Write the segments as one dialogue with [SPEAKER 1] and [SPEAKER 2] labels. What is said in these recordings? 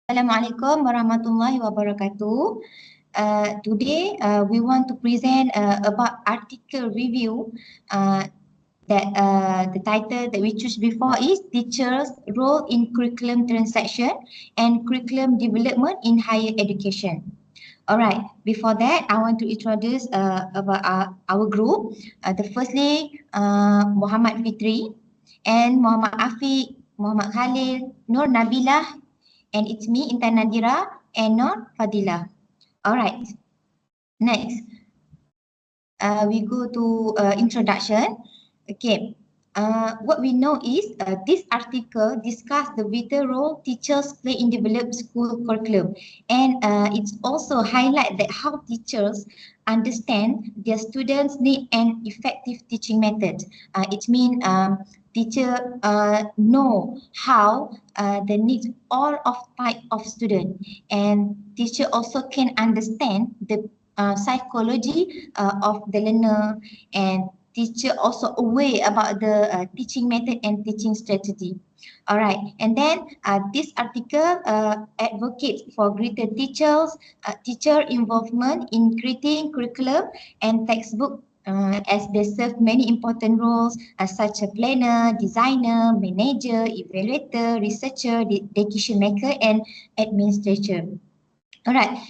[SPEAKER 1] Assalamualaikum warahmatullahi wabarakatuh. Today we want to present about article review that the title that we choose before is Teachers' Role in Curriculum Transaction and Curriculum Development in Higher Education. Alright, before that I want to introduce about our group. Firstly, Muhammad Fitri and Muhammad AFIQ, Muhammad Khalil, Nur Nabilah, and it's me, INTAN NADIRA and NURFADHILAH. Alright, next. We go to introduction. Okay, what we know is this article discuss the vital role teachers play in develop school curriculum, and it's also highlight that how teachers understand their students' need and effective teaching method. It means teacher know how the needs all of type of student, and teacher also can understand the psychology of the learner, and teacher also aware about the teaching method and teaching strategy. All right, and then this article advocates for greater teacher involvement in creating curriculum and textbook as they serve many important roles such as planner, designer, manager, evaluator, researcher, decision maker, and administrator. Alright,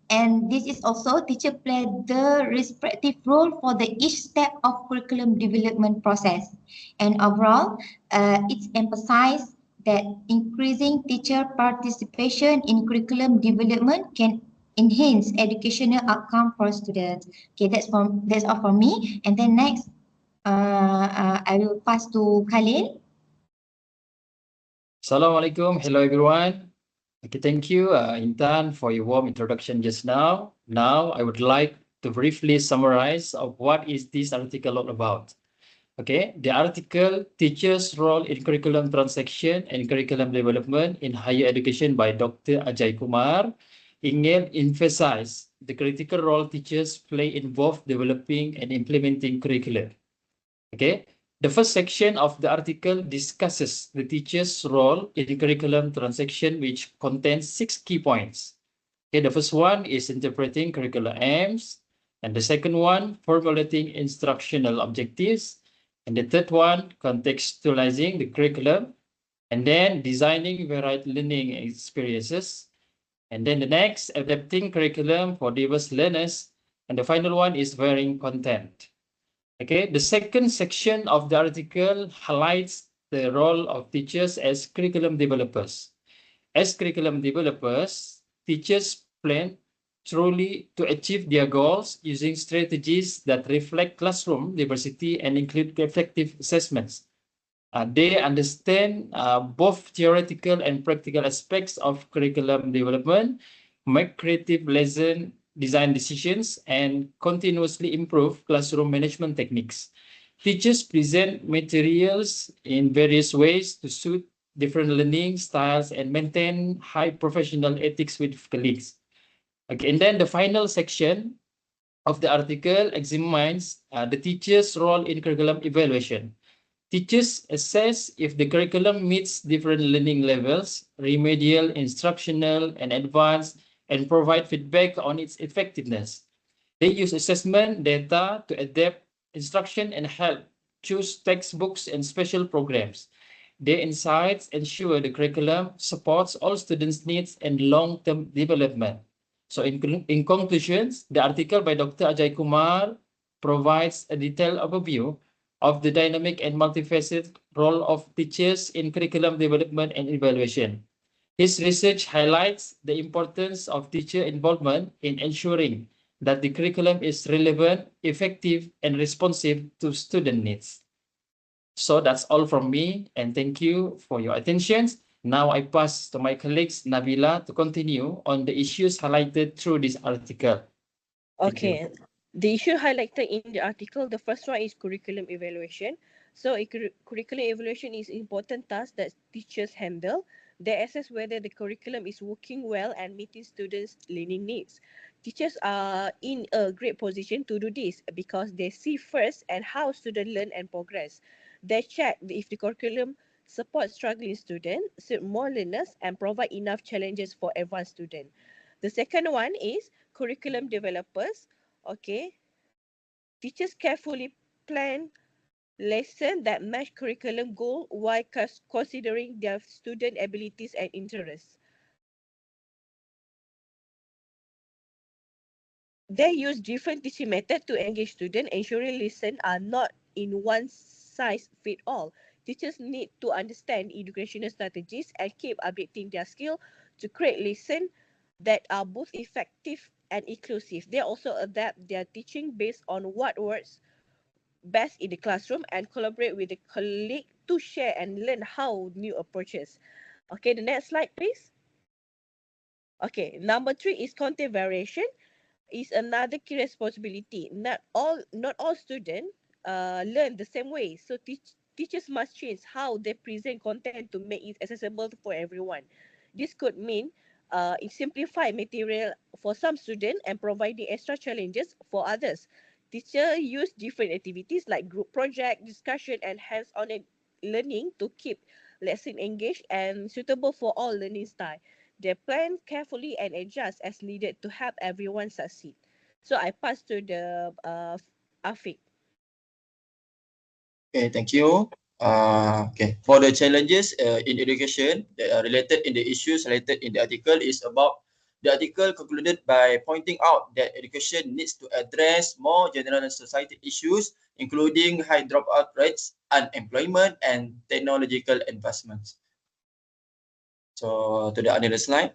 [SPEAKER 1] and this is also teacher play the respective role for the each step of curriculum development process. And overall, it's emphasized that increasing teacher participation in curriculum development can enhance educational outcome for students. Okay, that's all for me. And then next, I will pass to Khalil.
[SPEAKER 2] Assalamualaikum. Hello, everyone. Okay, thank you, Intan, for your warm introduction just now. Now, I would like to briefly summarize of what is this article all about. Okay, the article Teachers' Role in Curriculum Transaction and Curriculum Development in Higher Education by Dr. Ajay Kumar ingin emphasize the critical role teachers play in both developing and implementing curriculum. Okay, the first section of the article discusses the teacher's role in curriculum transaction, which contains 6 key points. Okay, the first one is interpreting curricular aims, and the second one, formulating instructional objectives, and the third one, contextualizing the curriculum, and then designing varied learning experiences, and then the next, adapting curriculum for diverse learners, and the final one is varying content. Okay, the second section of the article highlights the role of teachers as curriculum developers. As curriculum developers, teachers plan truly to achieve their goals using strategies that reflect classroom diversity and include effective assessments. They understand both theoretical and practical aspects of curriculum development, make creative lesson design decisions, and continuously improve classroom management techniques. Teachers present materials in various ways to suit different learning styles and maintain high professional ethics with colleagues. Okay, and then the final section of the article examines the teacher's role in curriculum evaluation. Teachers assess if the curriculum meets different learning levels, remedial, instructional, and advanced, and provide feedback on its effectiveness. They use assessment data to adapt instruction and help choose textbooks and special programs. Their insights ensure the curriculum supports all students' needs and long-term development. So in conclusions, the article by Dr. Ajay Kumar provides a detailed overview of the dynamic and multifaceted role of teachers in curriculum development and evaluation. His research highlights the importance of teacher involvement in ensuring that the curriculum is relevant, effective, and responsive to student needs. So that's all from me, and thank you for your attention. Now I pass to my colleagues Nabila to continue on the issues highlighted through this article.
[SPEAKER 3] Okay, the issue highlighted in the article, the first one is curriculum evaluation. So curriculum evaluation is an important task that teachers handle. They assess whether the curriculum is working well and meeting students' learning needs. Teachers are in a great position to do this because they see first and how students learn and progress. They check if the curriculum support struggling students, suit more learners, and provide enough challenges for every student. The second one is curriculum developers. Okay, teachers carefully plan lesson that match curriculum goal while considering their student abilities and interests. They use different teaching methods to engage students, ensuring lessons are not in one size fit all. Teachers need to understand educational strategies and keep updating their skill to create lessons that are both effective and inclusive. They also adapt their teaching based on what works best in the classroom and collaborate with the colleague to share and learn how new approaches. Okay, the next slide, please. Okay, number 3 is content variation. Is another key responsibility. Not all students learn the same way. So teachers must change how they present content to make it accessible for everyone. This could mean it simplify material for some students and providing extra challenges for others. Teachers use different activities like group project, discussion, and hands-on learning to keep lesson engaged and suitable for all learning style. They plan carefully and adjust as needed to help everyone succeed. So I pass to the AFIQ.
[SPEAKER 4] Okay, thank you. Okay, for the challenges in education that are related in the issues related in the article is about the article concluded by pointing out that education needs to address more general society issues, including high dropout rates, unemployment, and technological advancements. So to the other slide.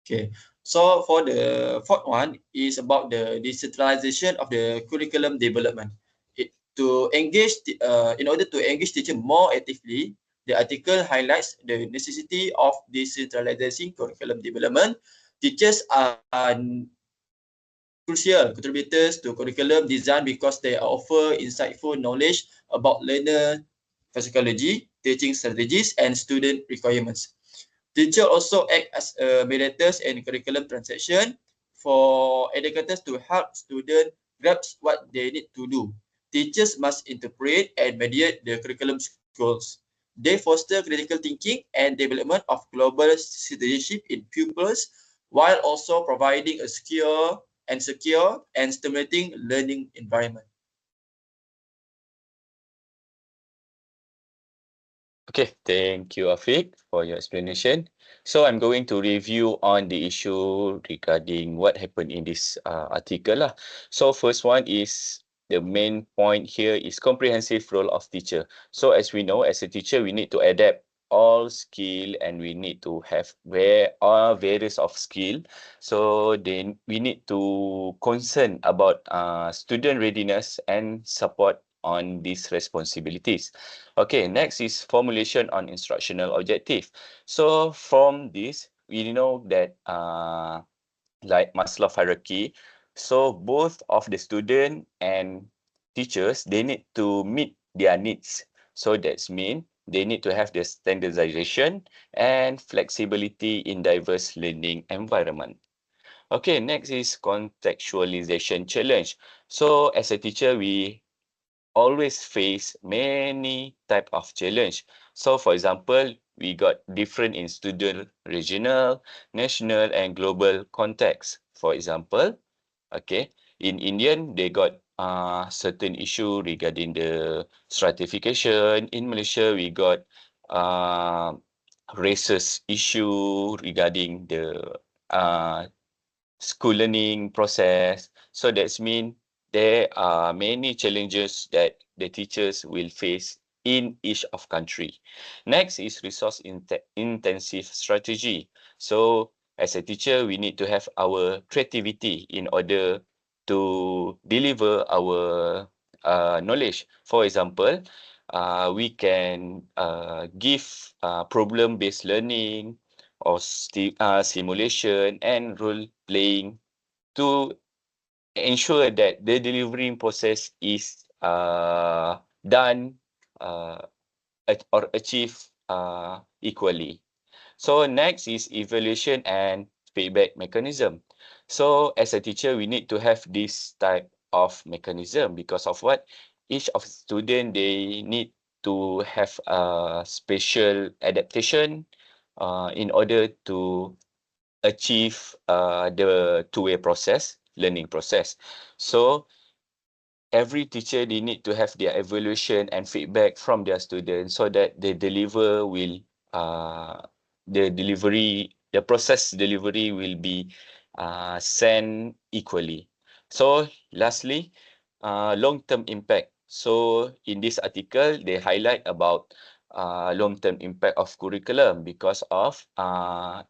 [SPEAKER 4] Okay, so for the fourth one is about the decentralization of the curriculum development. In order to engage teachers more actively, the article highlights the necessity of decentralizing curriculum development. Teachers are crucial contributors to curriculum design because they offer insightful knowledge about learner psychology, teaching strategies, and student requirements. Teachers also act as mediators in curriculum transition for educators to help students grasp what they need to do. Teachers must interpret and mediate the curriculum goals. They foster critical thinking and development of global citizenship in pupils, while also providing a secure and stimulating learning environment.
[SPEAKER 5] Okay, thank you, Afiq, for your explanation. So I'm going to review on the issue regarding what happened in this article lah. So first one is the main point here is comprehensive role of teacher. So as we know, as a teacher, we need to adapt all skill and we need to have various of skill. So then we need to concern about student readiness and support on these responsibilities. Okay, next is formulation on instructional objective. So from this, we know that like Maslow hierarchy, so both of the student and teachers, they need to meet their needs. So that's mean they need to have the standardization and flexibility in diverse learning environment. Okay, next is contextualization challenge. So as a teacher, we always face many type of challenge. So for example, we got different in student regional, national, and global context. For example, okay, in Indian, they got certain issue regarding the stratification. In Malaysia, we got uh, racist issue regarding the school learning process. So that's mean there are many challenges that the teachers will face in each of country. Next is resource intensive strategy. So as a teacher, we need to have our creativity in order to deliver our knowledge. For example, we can give problem-based learning or simulation and role playing to ensure that the delivering process is done or achieved equally. So next is evaluation and feedback mechanism. So as a teacher, we need to have this type of mechanism because of what? Each of student, they need to have a spatial adaptation in order to achieve the two-way process, learning process. So every teacher, they need to have their evaluation and feedback from their students so that the process delivery will be sent equally. So lastly, long-term impact. So in this article, they highlight about long-term impact of curriculum because of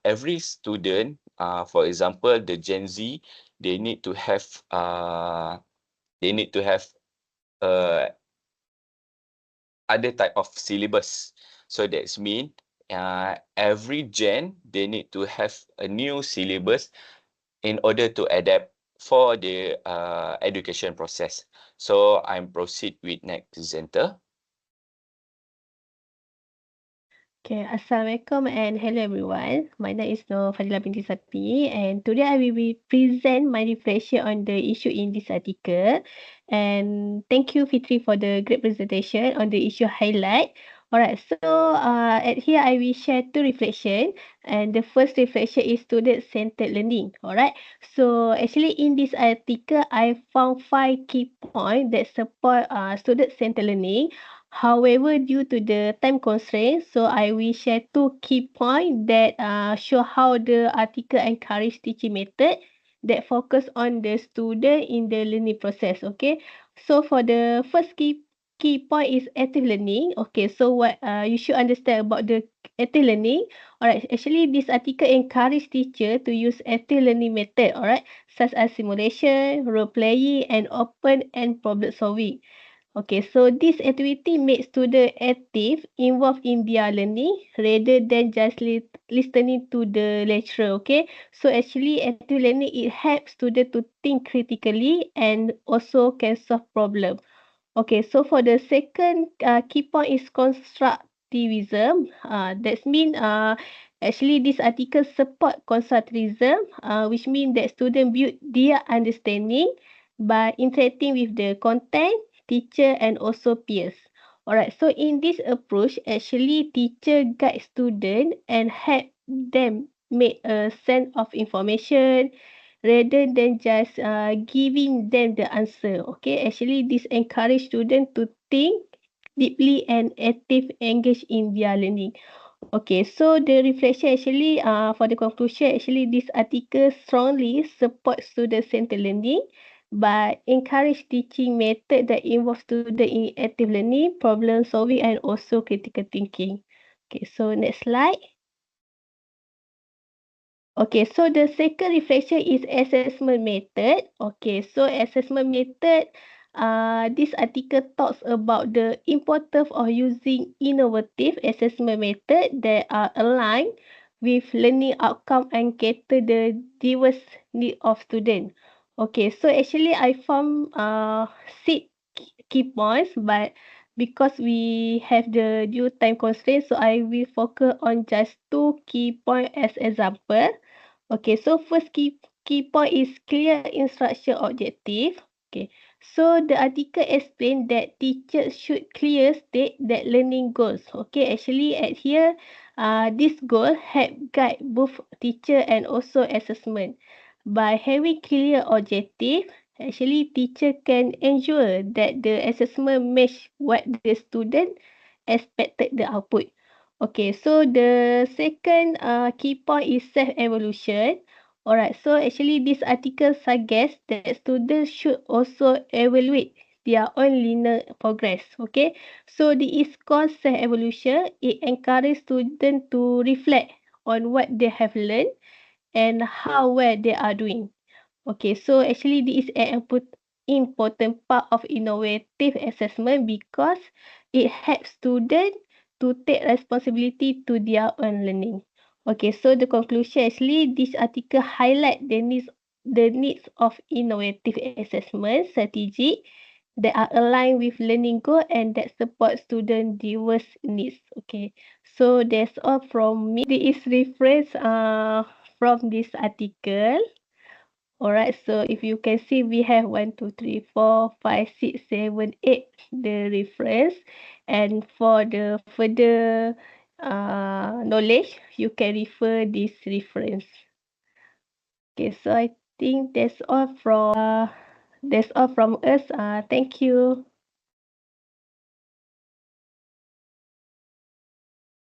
[SPEAKER 5] every student, for example, the Gen Z, they need to have they need to have uh, other type of syllabus. So that's mean every gen they need to have a new syllabus in order to adapt for the education process. So I'm proceed with next presenter.
[SPEAKER 6] Okay, Assalamualaikum and hello everyone. My name is NURFADHILAH binti Sapi and today I will be present my reflection on the issue in this article. And thank you Fitri for the great presentation on the issue highlight. Alright, so at here I will share two reflection and the first reflection is student-centered learning. Alright, so actually in this article I found 5 key points that support student-centered learning. However, due to the time constraints, so I will share two key points that show how the article encourage teaching method that focus on the student in the learning process. Okay, so for the first key point is active learning. Okay, so what you should understand about the active learning. Alright, actually this article encourage teacher to use active learning method. Alright, such as simulation, role playing, and open and problem solving. Okay, so this activity makes students active, involved in their learning rather than just listening to the lecturer. Okay, so actually active learning it helps students to think critically and also can solve problem. Okay, so for the second key point is constructivism. That means actually this article support constructivism, which means that students build their understanding by interacting with the content, teacher, and also peers. Alright, so in this approach, actually teacher guide student and help them make a sense of information rather than just giving them the answer. Okay, actually this encourage students to think deeply and active engage in their learning. Okay, so the reflection actually for the conclusion, actually this article strongly supports student-centered learning by encourage teaching method that involve student in active learning, problem solving, and also critical thinking. Okay, so next slide. Okay, so the second reflection is assessment method. Okay, so assessment method, this article talks about the importance of using innovative assessment method that are aligned with learning outcome and cater the diverse need of student. Okay, so actually I found 6 key points, but because we have the due time constraint, so I will focus on just 2 key points as example. Okay, so first key point is clear instruction objective. Okay, so the article explained that teachers should clear state that learning goals. Okay, actually at here, this goal help guide both teacher and also assessment. By having clear objective, actually teacher can ensure that the assessment match what the student expected the output. Okay, so the second key point is self-evaluation. Alright, so actually this article suggests that students should also evaluate their own linear progress. Okay, so this is called self-evaluation. It encourages students to reflect on what they have learned and how well they are doing. Okay, so actually this is an important part of innovative assessment because it helps students to take responsibility to their own learning. Okay, so the conclusion actually this article highlight the needs of innovative assessment strategy that are aligned with learning goal and that support student diverse needs. Okay, so that's all from me. This is reference from this article. Alright, so if you can see, we have 1, 2, 3, 4, 5, 6, 7, 8, the reference. And for the further knowledge, you can refer this reference. Okay, so I think that's all from us. Thank you.